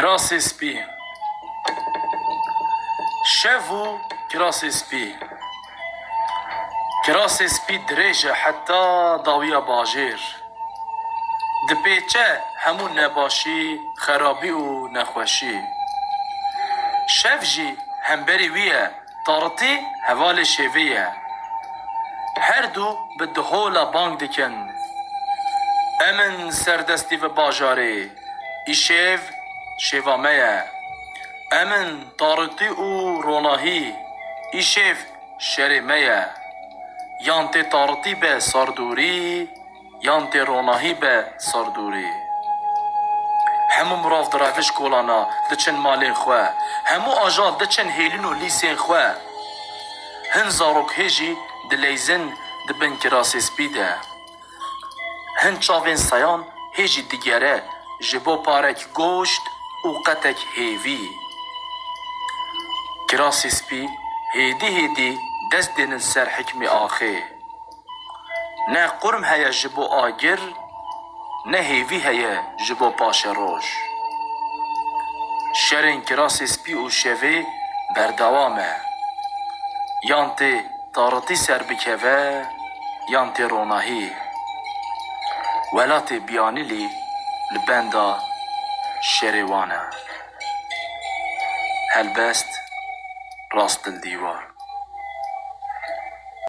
Kirasê spî. Şev û kirasê spî. Kirasê spî dirêj e heta dawiya bajêr. Dipêçe hemû nebaşî, xerabî û nexweşî. Şev jî hemberî wî ye, taritî hevalê şêvê ye. Her du bi dihola bang dikin. Emin serdestî ve bajarê, îşev şêva me ye. Emin taritî û ronahî, îşev şerê me ye. Yan tê taritî be sardûrî, yan tê ronahî be sardûrî. Hemû mirav di revij kolana diçin malên xwe. Hemû ajal diçin hêlin û lîsên xwe. Hin zarokhê jî dileyzin dibin kirasê spî de. Hin çavên sayan hê jî digere ji bo parek goşt û qetek hêvî. Kirasê spî hêdî hêdî dest dênin ser hikmê axê. Ne qurm heye ji bo agir, ne hêvî heye ji bo paşe roj. Şerên kirasê spî û şevê berdewam e. Yan tê taritî ser bikeve, yan tê ronahî. Welatê biyanîlî li benda şerê wan e. Helbest rast dildîwar.